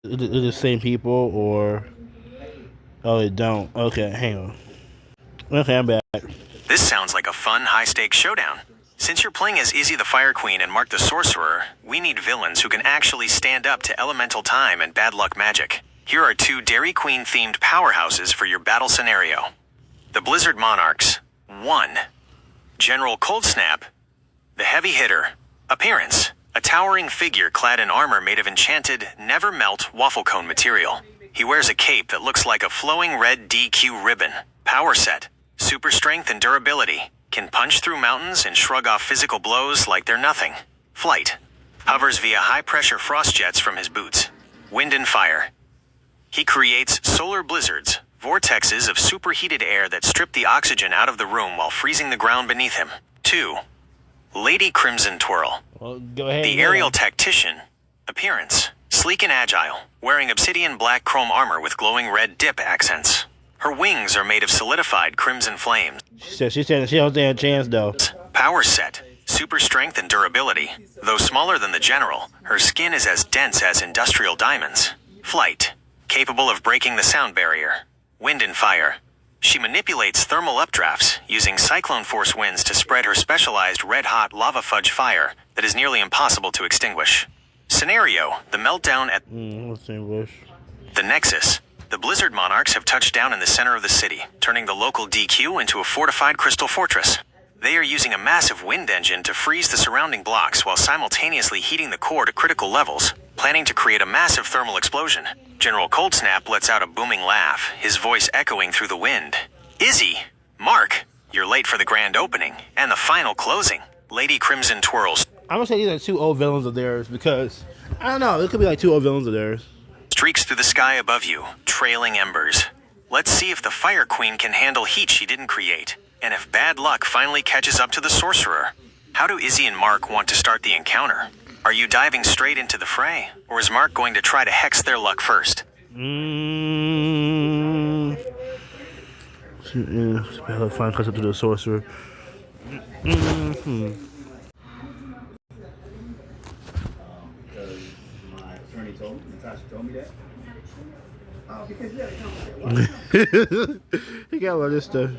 Is it the same people or? Oh, it don't. Okay, hang on. Okay, I'm back. This sounds like a fun, high-stakes showdown. Since you're playing as Izzy the Fire Queen and Mark the Sorcerer, we need villains who can actually stand up to elemental time and bad luck magic. Here are two Dairy Queen-themed powerhouses for your battle scenario. The Blizzard Monarchs. 1. General Coldsnap, the heavy hitter. Appearance: a towering figure clad in armor made of enchanted, never-melt waffle cone material. He wears a cape that looks like a flowing red DQ ribbon. Power set: super strength and durability. Can punch through mountains and shrug off physical blows like they're nothing. Flight: hovers via high-pressure frost jets from his boots. Wind and fire: he creates solar blizzards, vortexes of superheated air that strip the oxygen out of the room while freezing the ground beneath him. 2. Lady Crimson Twirl. Well, go ahead. The aerial tactician. Appearance: sleek and agile, wearing obsidian black chrome armor with glowing red dip accents. Her wings are made of solidified crimson flames. She said she don't stand a chance though. Power set: super strength and durability. Though smaller than the general, her skin is as dense as industrial diamonds. Flight: capable of breaking the sound barrier. Wind and fire: she manipulates thermal updrafts, using cyclone force winds to spread her specialized red-hot lava fudge fire that is nearly impossible to extinguish. Scenario: the meltdown at the Nexus. The Blizzard Monarchs have touched down in the center of the city, turning the local DQ into a fortified crystal fortress. They are using a massive wind engine to freeze the surrounding blocks while simultaneously heating the core to critical levels, planning to create a massive thermal explosion. General Coldsnap lets out a booming laugh, his voice echoing through the wind. Izzy! Mark! You're late for the grand opening and the final closing. Lady Crimson twirls. I'm gonna say these are two old villains of theirs because I don't know. It could be like two old villains of theirs. Streaks through the sky above you, trailing embers. Let's see if the Fire Queen can handle heat she didn't create, and if bad luck finally catches up to the Sorcerer. How do Izzy and Mark want to start the encounter? Are you diving straight into the fray, or is Mark going to try to hex their luck first? Yeah, fine, cuts up to the Sorcerer. He got all this stuff.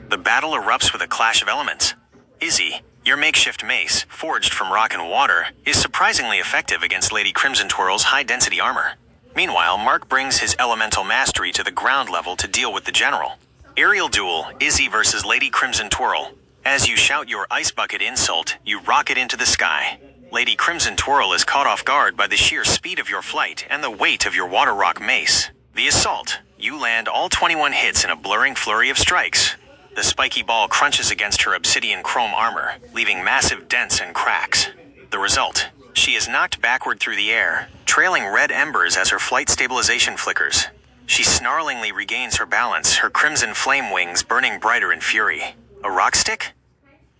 The battle erupts with a clash of elements. Izzy, your makeshift mace, forged from rock and water, is surprisingly effective against Lady Crimson Twirl's high-density armor. Meanwhile, Mark brings his elemental mastery to the ground level to deal with the general. Aerial duel: Izzy versus Lady Crimson Twirl. As you shout your ice bucket insult, you rocket into the sky. Lady Crimson Twirl is caught off guard by the sheer speed of your flight and the weight of your water rock mace. The assault: you land all 21 hits in a blurring flurry of strikes. The spiky ball crunches against her obsidian chrome armor, leaving massive dents and cracks. The result: she is knocked backward through the air, trailing red embers as her flight stabilization flickers. She snarlingly regains her balance, her crimson flame wings burning brighter in fury. A rock stick?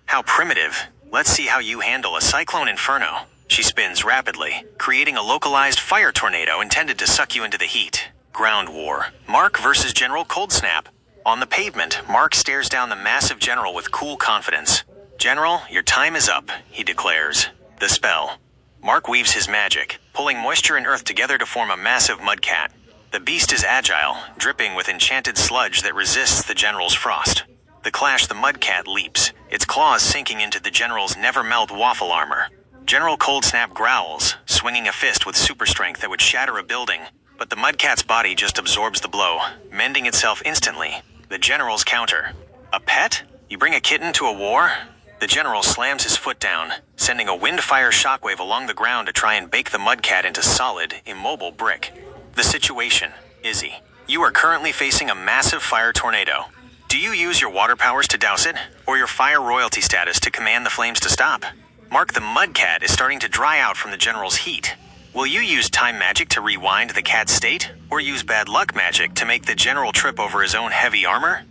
How primitive. Let's see how you handle a Cyclone Inferno. She spins rapidly, creating a localized fire tornado intended to suck you into the heat. Ground war: Mark versus General Coldsnap. On the pavement, Mark stares down the massive general with cool confidence. General, your time is up, he declares. The spell: Mark weaves his magic, pulling moisture and earth together to form a massive mudcat. The beast is agile, dripping with enchanted sludge that resists the general's frost. The clash: the mudcat leaps, its claws sinking into the general's never-melt waffle armor. General Coldsnap growls, swinging a fist with super strength that would shatter a building, but the mudcat's body just absorbs the blow, mending itself instantly. The general's counter: a pet? You bring a kitten to a war? The general slams his foot down, sending a wind-fire shockwave along the ground to try and bake the mudcat into solid, immobile brick. The situation: Izzy, you are currently facing a massive fire tornado. Do you use your water powers to douse it, or your fire royalty status to command the flames to stop? Mark the mudcat is starting to dry out from the general's heat. Will you use time magic to rewind the cat's state, or use bad luck magic to make the general trip over his own heavy armor?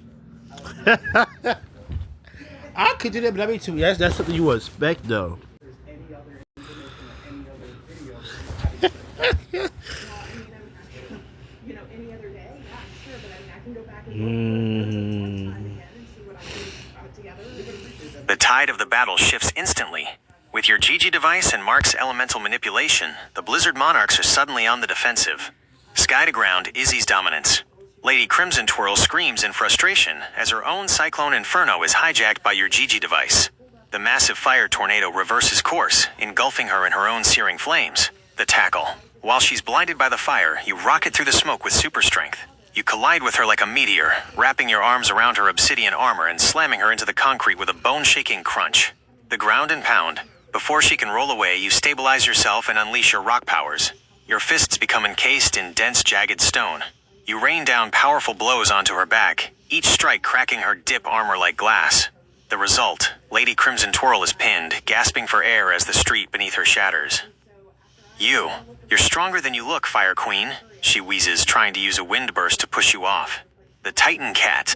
I could do that, but that'd be too. That's something you would expect, though. The tide of the battle shifts instantly. With With your Gigi device and Mark's elemental manipulation, the Blizzard Monarchs are suddenly on the defensive. Sky to ground, Izzy's dominance. Lady Crimson Twirl screams in frustration as her own Cyclone Inferno is hijacked by your Gigi device. The massive fire tornado reverses course, engulfing her in her own searing flames. The tackle. While she's blinded by the fire, you rocket through the smoke with super strength. You collide with her like a meteor, wrapping your arms around her obsidian armor and slamming her into the concrete with a bone-shaking crunch. The ground and pound. Before she can roll away, you stabilize yourself and unleash your rock powers. Your fists become encased in dense, jagged stone. You rain down powerful blows onto her back, each strike cracking her dip armor like glass. The result, Lady Crimson Twirl is pinned, gasping for air as the street beneath her shatters. You're stronger than you look, Fire Queen, she wheezes, trying to use a wind burst to push you off. The Titan Cat.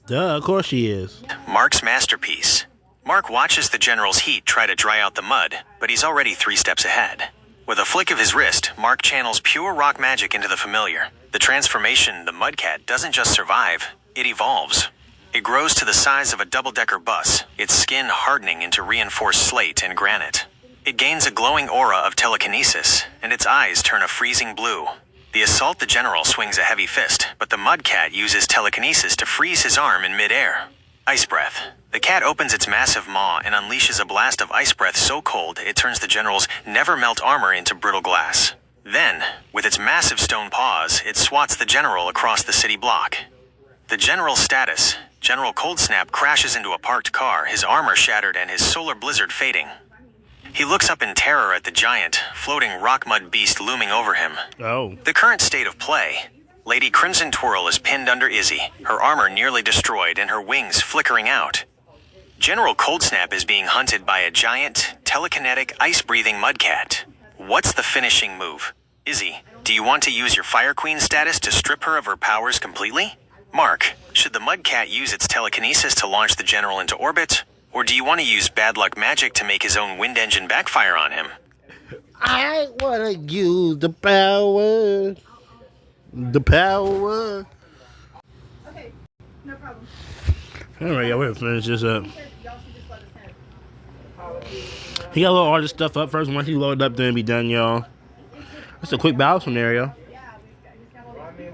Duh, of course she is. Mark's masterpiece. Mark watches the general's heat try to dry out the mud, but he's already 3 steps ahead. With a flick of his wrist, Mark channels pure rock magic into the familiar. The transformation, the Mudcat, doesn't just survive, it evolves. It grows to the size of a double-decker bus, its skin hardening into reinforced slate and granite. It gains a glowing aura of telekinesis, and its eyes turn a freezing blue. The Assault the General swings a heavy fist, but the Mudcat uses telekinesis to freeze his arm in midair. Ice Breath. The cat opens its massive maw and unleashes a blast of ice breath so cold it turns the general's never-melt armor into brittle glass. Then, with its massive stone paws, it swats the general across the city block. The general's status. General Cold Snap crashes into a parked car, his armor shattered and his solar blizzard fading. He looks up in terror at the giant, floating rock mud beast looming over him. Oh. The current state of play. Lady Crimson Twirl is pinned under Izzy, her armor nearly destroyed and her wings flickering out. General Cold Snap is being hunted by a giant, telekinetic, ice-breathing mudcat. What's the finishing move? Izzy, do you want to use your Fire Queen status to strip her of her powers completely? Mark, should the mudcat use its telekinesis to launch the general into orbit? Or do you want to use bad luck magic to make his own wind engine backfire on him? I want to use the power. The power. Okay, no problem. Alright, yeah, we're gonna finish this up. He got a little all this stuff up first. Once he load up, then it'll be done, y'all. That's a quick battle scenario.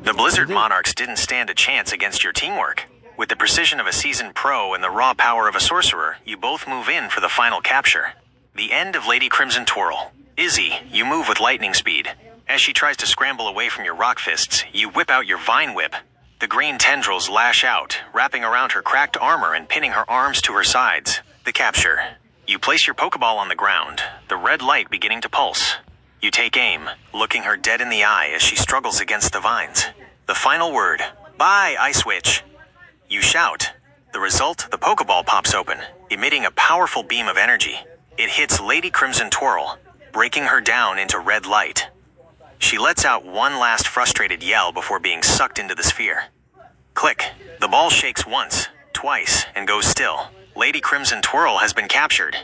The Blizzard Monarchs didn't stand a chance against your teamwork. With the precision of a seasoned pro and the raw power of a sorcerer, you both move in for the final capture. The end of Lady Crimson Twirl. Izzy, you move with lightning speed. As she tries to scramble away from your rock fists, you whip out your vine whip. The green tendrils lash out, wrapping around her cracked armor and pinning her arms to her sides. The capture. You place your Pokeball on the ground, the red light beginning to pulse. You take aim, looking her dead in the eye as she struggles against the vines. The final word, bye, Ice Witch. You shout. The result, the Pokeball pops open, emitting a powerful beam of energy. It hits Lady Crimson Twirl, breaking her down into red light. She lets out one last frustrated yell before being sucked into the sphere. Click. The ball shakes once, twice, and goes still. Lady Crimson Twirl has been captured.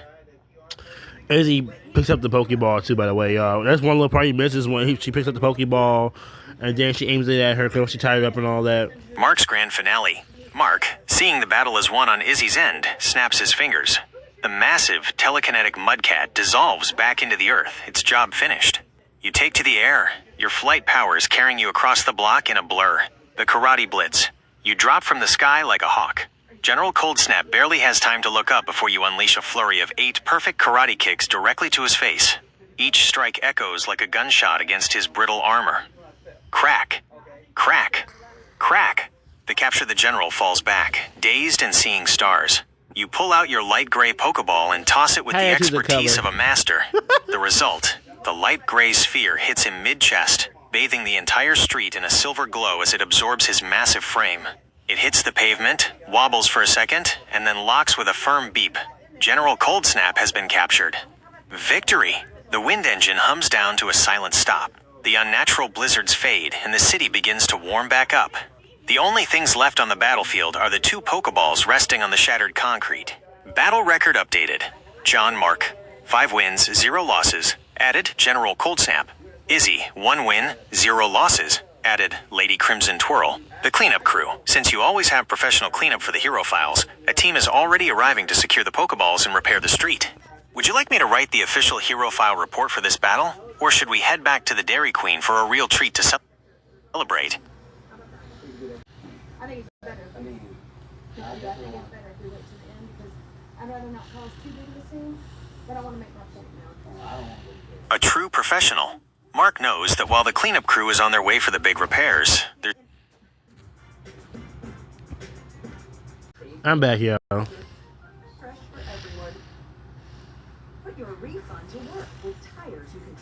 Izzy picks up the Pokeball too, by the way, y'all. That's one little part he misses when she picks up the Pokeball, and then she aims it at her because she tied up and all that. Mark's grand finale. Mark, seeing the battle is won on Izzy's end, snaps his fingers. The massive, telekinetic mudcat dissolves back into the earth, its job finished. You take to the air, your flight powers carrying you across the block in a blur. The Karate Blitz. You drop from the sky like a hawk. General Cold Snap barely has time to look up before you unleash a flurry of 8 perfect karate kicks directly to his face. Each strike echoes like a gunshot against his brittle armor. Crack. Crack. Crack. The capture the general falls back, dazed and seeing stars. You pull out your light gray Pokeball and toss it with the expertise of a master. The result, the light gray sphere hits him mid-chest, bathing the entire street in a silver glow as it absorbs his massive frame. It hits the pavement, wobbles for a second, and then locks with a firm beep. General Cold Snap has been captured. Victory! The wind engine hums down to a silent stop. The unnatural blizzards fade, and the city begins to warm back up. The only things left on the battlefield are the 2 Pokeballs resting on the shattered concrete. Battle record updated. John Mark, 5 wins, 0 losses. Added, General Cold Snap. Izzy, 1 win, 0 losses. Added, Lady Crimson Twirl. The cleanup crew. Since you always have professional cleanup for the hero files, a team is already arriving to secure the Pokeballs and repair the street. Would you like me to write the official hero file report for this battle? Or should we head back to the Dairy Queen for a real treat to celebrate? I think it's better. I think it's better if we wait to the end because I'd rather not cause too big of a scene, but I want to make my point now. A true professional. Mark knows that while the cleanup crew is on their way for the big repairs, they're... I'm back, y'all. Fresh for everyone. Put your refund to work with tires you can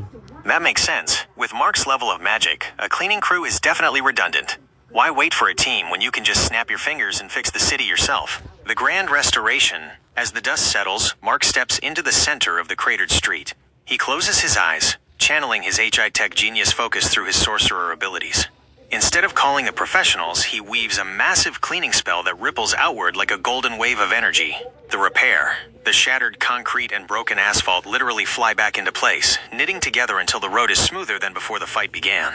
trust. That makes sense. With Mark's level of magic, a cleaning crew is definitely redundant. Why wait for a team when you can just snap your fingers and fix the city yourself? The grand restoration. As the dust settles, Mark steps into the center of the cratered street. He closes his eyes, channeling his HI Tech genius focus through his sorcerer abilities. Instead of calling the professionals, he weaves a massive cleaning spell that ripples outward like a golden wave of energy. The repair. The shattered concrete and broken asphalt literally fly back into place, knitting together until the road is smoother than before the fight began.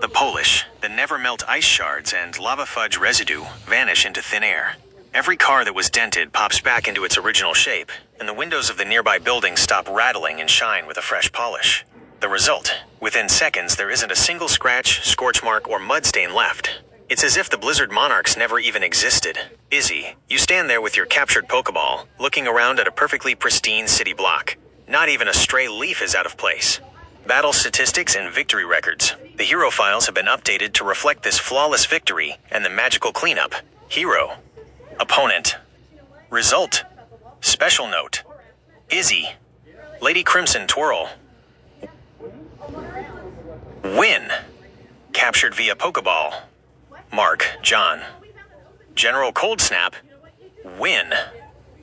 The polish, the never-melt ice shards, and lava fudge residue vanish into thin air. Every car that was dented pops back into its original shape, and the windows of the nearby buildings stop rattling and shine with a fresh polish. The result, within seconds there isn't a single scratch, scorch mark, or mud stain left. It's as if the Blizzard Monarchs never even existed. Izzy, you stand there with your captured Pokeball, looking around at a perfectly pristine city block. Not even a stray leaf is out of place. Battle statistics and victory records. The hero files have been updated to reflect this flawless victory and the magical cleanup. Hero. Opponent. Result. Special note. Izzy. Lady Crimson Twirl. Win. Captured via Pokeball. Mark, John. General Cold Snap. Win.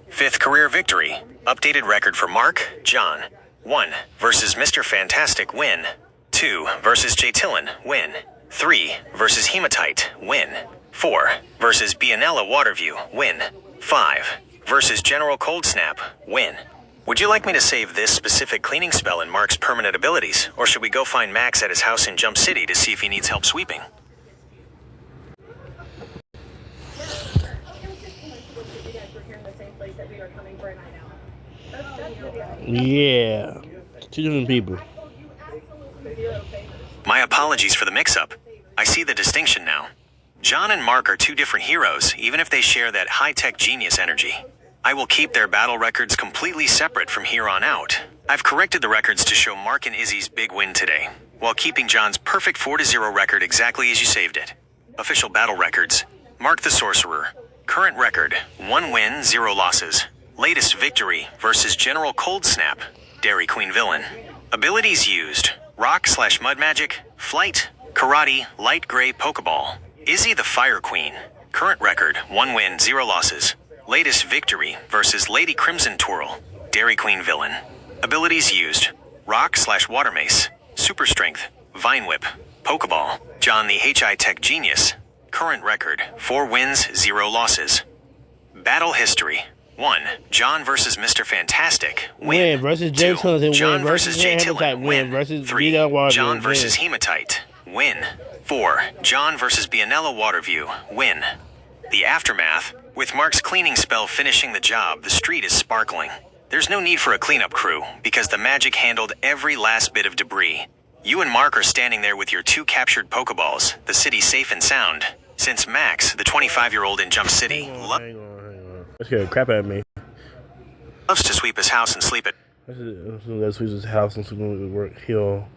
5th career victory. Updated record for Mark, John. 1 versus Mr. Fantastic. Win. 2 versus Jaytillin. Win. 3 versus Hematite. Win. 4 versus Bianella Waterview. Win. 5 versus General Cold Snap. Win. Would you like me to save this specific cleaning spell in Mark's permanent abilities, or should we go find Max at his house in Jump City to see if he needs help sweeping? Yeah. 2 different people. My apologies for the mix-up. I see the distinction now. John and Mark are 2 different heroes, even if they share that high-tech genius energy. I will keep their battle records completely separate from here on out. I've corrected the records to show Mark and Izzy's big win today, while keeping John's perfect 4-0 record exactly as you saved it. Official battle records. Mark the Sorcerer. Current record, 1 win, 0 losses. Latest victory versus General Cold Snap, Dairy Queen villain. Abilities used, Rock/Mud Magic, Flight, Karate, Light Gray Pokeball. Izzy the Fire Queen. Current record, 1 win, 0 losses. Latest victory versus Lady Crimson Twirl, Dairy Queen villain. Abilities used, Rock/Water Mace, Super Strength, Vine Whip, Pokeball. John the HI Tech Genius. Current record, 4 wins, 0 losses. Battle history. 1. John versus Mr. Fantastic. Win. Versus 2. Jaytillin. John Win. versus Jaytillin. Win. Versus 3. Waterview. John versus Hematite. Win. 4. John versus Bianella Waterview. Win. The aftermath. With Mark's cleaning spell finishing the job, the street is sparkling. There's no need for a cleanup crew, because the magic handled every last bit of debris. You and Mark are standing there with your 2 captured Pokeballs, the city safe and sound. Since Max, the 25-year-old in Jump City, Hang on. Let's get a crap out of me. loves to sweep his house and sleep at Let's sweep his house and sleep at work. He'll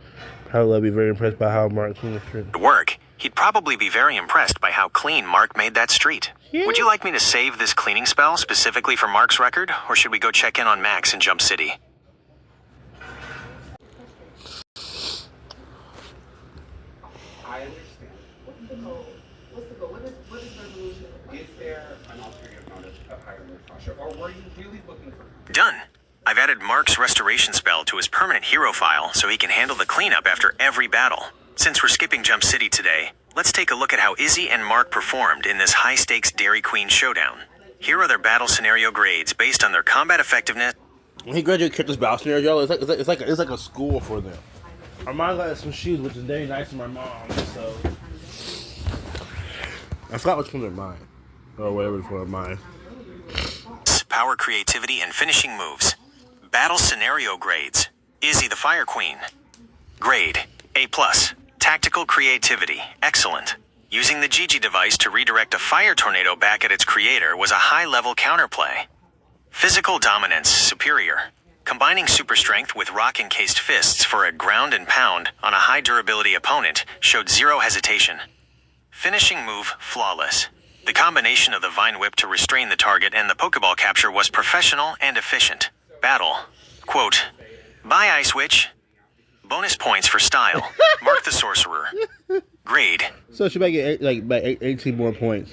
probably be very impressed by how Mark cleaned the street. work. He'd probably be very impressed by how clean Mark made that street. Yeah. Would you like me to save this cleaning spell specifically for Mark's record, or should we go check in on Max in Jump City? I understand. What's the goal? What is resolution? Is there an alternative motive of hiring Natasha, or were you really looking for... Done. I've added Mark's restoration spell to his permanent hero file so he can handle the cleanup after every battle. Since we're skipping Jump City today, let's take a look at how Izzy and Mark performed in this high-stakes Dairy Queen showdown. Here are their battle scenario grades based on their combat effectiveness. When he graduated characters battle scenario, it's like a school for them. Our mom got some shoes, which is very nice to my mom. So I forgot which one they're mine, or whatever it's one of mine. power, creativity, and finishing moves. Battle scenario grades. Izzy the Fire Queen. Grade A+. Tactical creativity, excellent. Using the Gigi device to redirect a fire tornado back at its creator was a high-level counterplay. Physical dominance, superior. Combining super strength with rock-encased fists for a ground and pound on a high-durability opponent showed zero hesitation. Finishing move, flawless. The combination of the Vine Whip to restrain the target and the Pokeball capture was professional and efficient. Battle. Quote, "Bye, Ice Witch. Bonus points for style. Mark the Sorcerer. Grade So she might get 18 more points.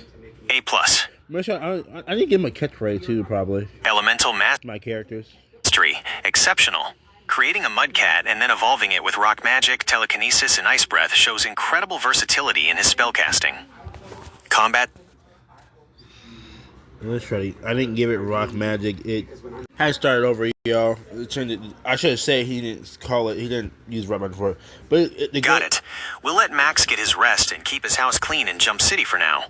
A+. I need to give him a catchphrase too, probably. Elemental My characters. Mastery, exceptional. Creating a Mudcat and then evolving it with Rock Magic, Telekinesis, and Ice Breath shows incredible versatility in his spellcasting. Combat. Let's try. I didn't give it rock magic. It had started over, y'all. I should have said he didn't call it. He didn't use rock magic for it. But Got it. We'll let Max get his rest and keep his house clean in Jump City for now.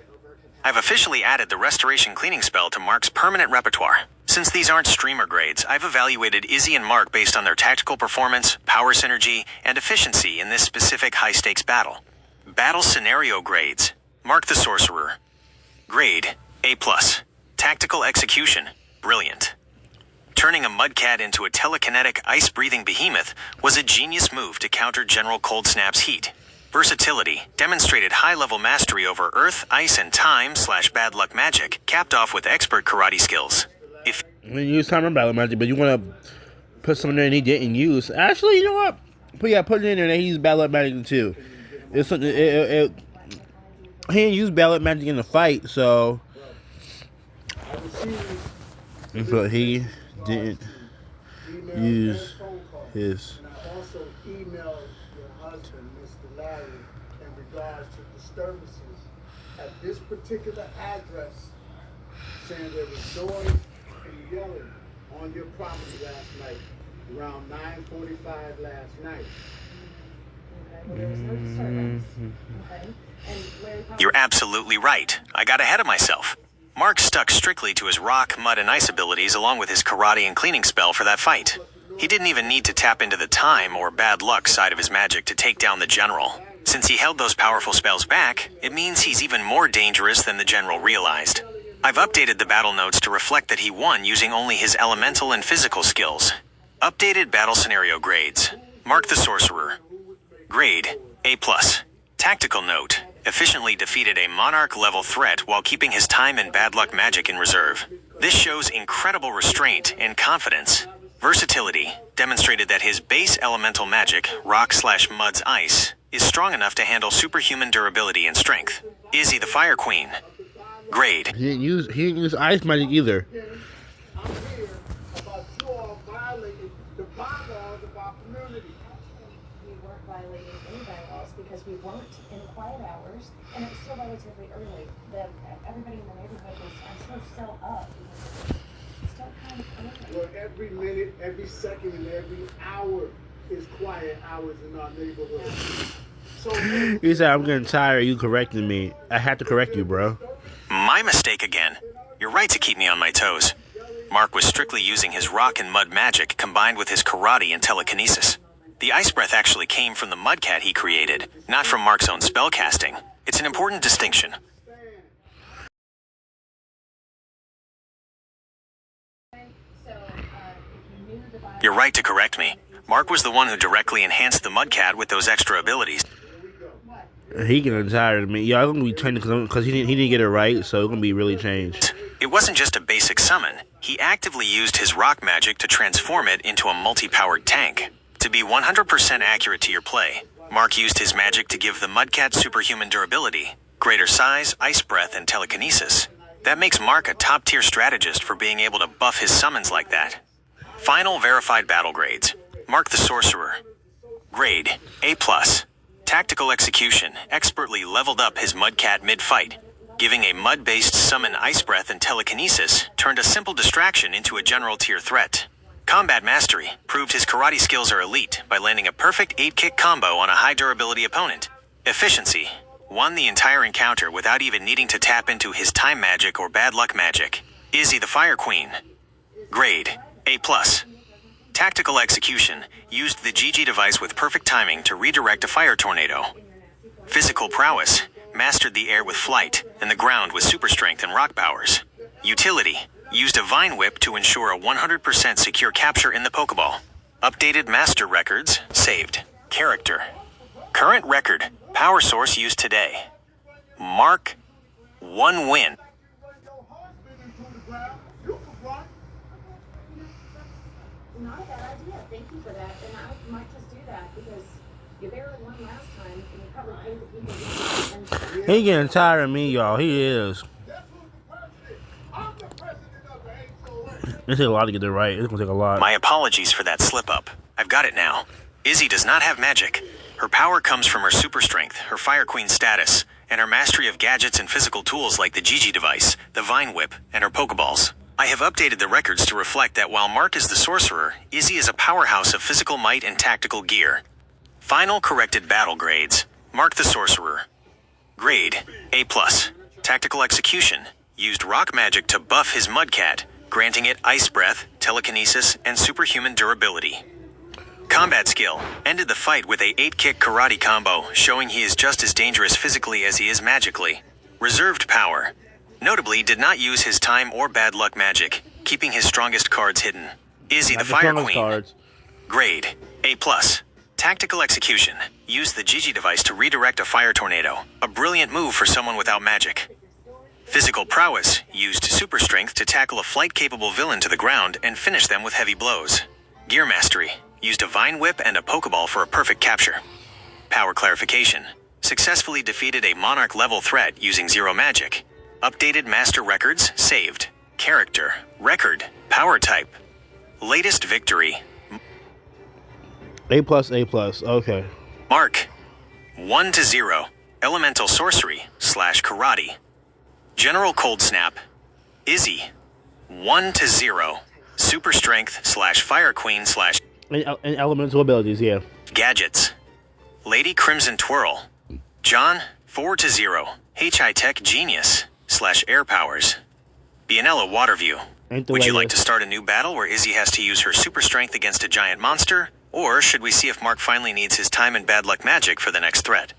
I've officially added the Restoration Cleaning spell to Mark's permanent repertoire. Since these aren't streamer grades, I've evaluated Izzy and Mark based on their tactical performance, power synergy, and efficiency in this specific high-stakes battle. Battle scenario grades. Mark the Sorcerer. Grade A+. Tactical execution, brilliant. Turning a Mudcat into a telekinetic, ice-breathing behemoth was a genius move to counter General Cold Snap's heat. Versatility, demonstrated high-level mastery over earth, ice, and time/bad luck magic, capped off with expert karate skills. If you use time and battle magic, but you want to put something there and he didn't use. Actually, you know what? Put it in there and he used battle magic too. It's something. He didn't use battle magic in the fight, so. But he didn't use his. Also emailed your husband, Mr. Larry, in regards to disturbances at this particular address, saying there was noise and yelling on your property last night, around 9:45 last night. Okay, well, there was no disturbance. Okay. And Larry You're absolutely right. I got ahead of myself. Mark stuck strictly to his rock, mud, and ice abilities along with his karate and cleaning spell for that fight. He didn't even need to tap into the time or bad luck side of his magic to take down the general. Since he held those powerful spells back, it means he's even more dangerous than the general realized. I've updated the battle notes to reflect that he won using only his elemental and physical skills. Updated battle scenario grades. Mark the Sorcerer. Grade A+. Tactical note. Efficiently defeated a monarch-level threat while keeping his time and bad luck magic in reserve. This shows incredible restraint and confidence. Versatility. Demonstrated that his base elemental magic, rock/mud's ice, is strong enough to handle superhuman durability and strength. Izzy the Fire Queen. Grade. He didn't use ice magic either. I'm here about you all violating the bylaws of our community. we weren't violating any bylaws because we weren't in quiet hours, and it was still relatively early. Everybody in the neighborhood was, I'm sure, still up because it was still kind of early. Well, every minute, every second, and every hour is quiet hours in our neighborhood. So He said, "I'm getting tired of you correcting me. I have to correct you, bro." My mistake again. You're right to keep me on my toes. Mark was strictly using his rock and mud magic combined with his karate and telekinesis. The ice breath actually came from the Mudcat he created, not from Mark's own spellcasting. It's an important distinction. You're right to correct me. Mark was the one who directly enhanced the Mudcat with those extra abilities. He getting tired of me. Yeah, I'm gonna be changing because he didn't get it right, so it's gonna be really changed. It wasn't just a basic summon. He actively used his rock magic to transform it into a multi-powered tank. To be 100% accurate to your play, Mark used his magic to give the Mudcat superhuman durability, greater size, ice breath, and telekinesis. That makes Mark a top-tier strategist for being able to buff his summons like that. Final verified battle grades. Mark the Sorcerer. Grade A+. Tactical execution, expertly leveled up his Mudcat mid-fight. Giving a mud-based summon ice breath and telekinesis turned a simple distraction into a general tier threat. Combat mastery proved his karate skills are elite by landing a perfect 8-kick combo on a high-durability opponent. Efficiency won the entire encounter without even needing to tap into his time magic or bad luck magic. Izzy the Fire Queen. Grade A+. Tactical execution, used the GG device with perfect timing to redirect a fire tornado. Physical prowess, mastered the air with flight and the ground with super strength and rock powers. Utility, used a vine whip to ensure a 100% secure capture in the Pokeball. Updated master records, saved. Character. Current record, power source used today. Mark, 1 win. Not a bad idea. Thank you for that. And I might just do that because you barely won last time and you probably paid the people. He getting tired of me, y'all. He is. It takes a lot to get it right. It's gonna take a lot. My apologies for that slip-up. I've got it now. Izzy does not have magic. Her power comes from her super strength, her Fire Queen status, and her mastery of gadgets and physical tools like the GG device, the Vine Whip, and her Pokeballs. I have updated the records to reflect that while Mark is the sorcerer, Izzy is a powerhouse of physical might and tactical gear. Final corrected battle grades. Mark the sorcerer. Grade A+. Tactical execution. Used rock magic to buff his Mudcat, granting it ice breath, telekinesis, and superhuman durability. Combat skill. Ended the fight with a 8-kick karate combo, showing he is just as dangerous physically as he is magically. Reserved power. Notably, did not use his time or bad luck magic, keeping his strongest cards hidden. Izzy the Fire Queen. Cards. Grade A+. Tactical execution. Used the GG device to redirect a fire tornado, a brilliant move for someone without magic. Physical prowess. Used super strength to tackle a flight-capable villain to the ground and finish them with heavy blows. Gear mastery. Used a Vine Whip and a Pokeball for a perfect capture. Power clarification. Successfully defeated a Monarch-level threat using zero magic. Updated master records, saved. Character, record, power type. Latest victory. A+, A+. Okay. Mark, 1-0. Elemental sorcery / karate. General cold snap. Izzy, 1-0. Super strength / Fire Queen / And elemental abilities, yeah. gadgets. Lady Crimson Twirl. John, 4-0. H-High-Tech Genius / Air Powers. Bianella Waterview. Ain't the Would way you like to- to start a new battle where Izzy has to use her super strength against a giant monster? Or should we see if Mark finally needs his time and bad luck magic for the next threat?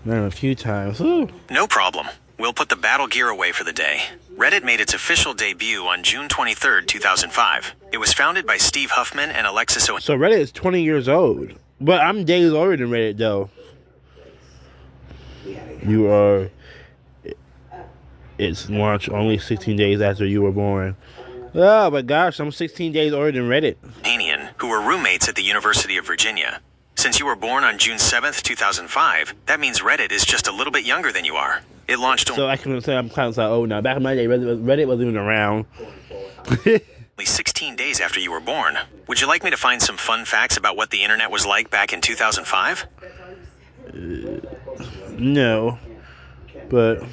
Man, a few times. Ooh. No problem. We'll put the battle gear away for the day. Reddit made its official debut on June 23, 2005. It was founded by Steve Huffman and Alexis O. So Reddit is 20 years old. But I'm days older than Reddit, though. You are... It's launched only 16 days after you were born. Oh, my gosh, I'm 16 days older than Reddit. Who were roommates at the University of Virginia. Since you were born on June 7th, 2005, that means Reddit is just a little bit younger than you are. It launched So I can say I'm kind of like, oh, now. Back in my day, Reddit wasn't even around. only 16 days after you were born. Would you like me to find some fun facts about what the internet was like back in 2005? No. But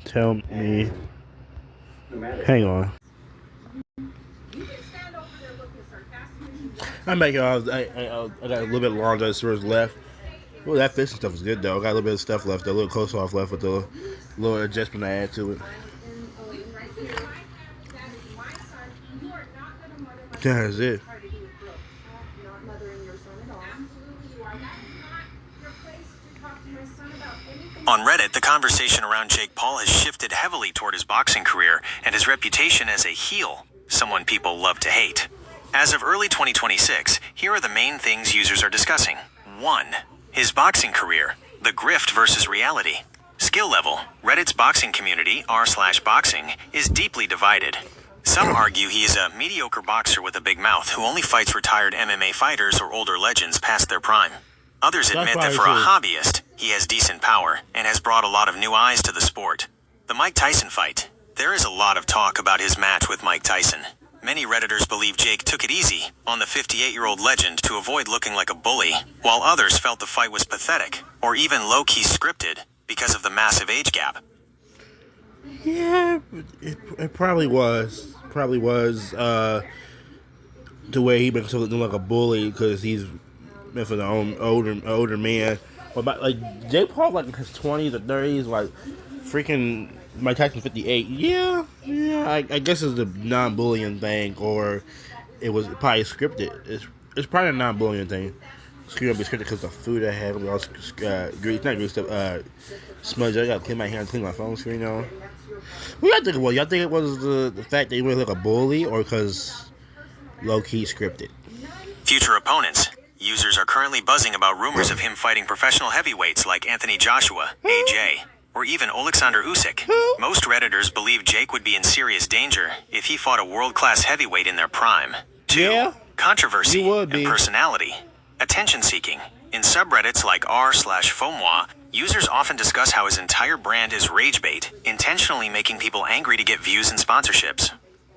tell me. Hang on. I'm back, y'all. I got a little bit longer stories left. Oh, that fishing stuff is good, though. I got a little bit of stuff left, a little close off left with the little adjustment I add to it. That's it. On Reddit, the conversation around Jake Paul has shifted heavily toward his boxing career and his reputation as a heel, someone people love to hate. As of early 2026, here are the main things users are discussing. 1. His boxing career, the grift versus reality. Skill level, Reddit's boxing community, r/boxing, is deeply divided. Some argue he is a mediocre boxer with a big mouth who only fights retired MMA fighters or older legends past their prime. Others admit that for a hobbyist, he has decent power and has brought a lot of new eyes to the sport. The Mike Tyson fight. There is a lot of talk about his match with Mike Tyson. Many Redditors believe Jake took it easy on the 58-year-old legend to avoid looking like a bully, while others felt the fight was pathetic, or even low-key scripted, because of the massive age gap. Yeah, it probably was. Probably was. To where he makes him look like a bully because he's for the older man. But like Jake Paul, like in his 20s or 30s, like freaking Mike Tyson 58. Yeah, yeah. I guess it's the non-bullying thing, or it was probably scripted. It's probably a non-bullying thing. It's gonna be scripted because the food I had was all grease, not grease stuff. Smudge. I gotta clean my hands, clean my phone screen on. What y'all think it was? Y'all think it was the fact that he was like a bully, or because low key scripted? Future opponents. Users are currently buzzing about rumors of him fighting professional heavyweights like Anthony Joshua, AJ, or even Oleksandr Usyk. Most Redditors believe Jake would be in serious danger if he fought a world-class heavyweight in their prime. 2. Yeah, Controversy he would be. and personality. Attention-seeking. In subreddits like r/FOMWA, users often discuss how his entire brand is rage bait, intentionally making people angry to get views and sponsorships.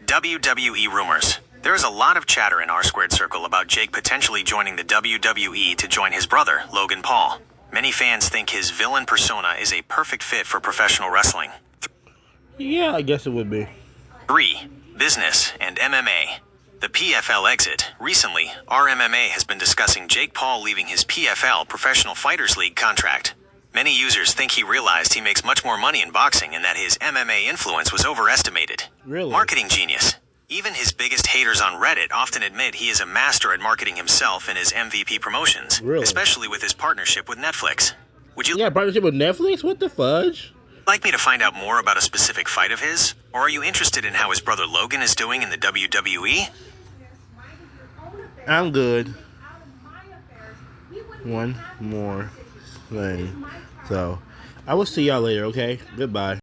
WWE rumors. There is a lot of chatter in r² circle about Jake potentially joining the WWE to join his brother, Logan Paul. Many fans think his villain persona is a perfect fit for professional wrestling. Yeah, I guess it would be. 3. Business and MMA. The PFL exit. Recently, RMMA has been discussing Jake Paul leaving his PFL Professional Fighters League contract. Many users think he realized he makes much more money in boxing and that his MMA influence was overestimated. Really? Marketing genius. Even his biggest haters on Reddit often admit he is a master at marketing himself and his MVP promotions, Really? especially with his partnership with Netflix. Would you Yeah, partnership with Netflix? What the fudge? like me to find out more about a specific fight of his? Or are you interested in how his brother Logan is doing in the WWE? I'm good. One more thing. So, I will see y'all later, okay? Goodbye.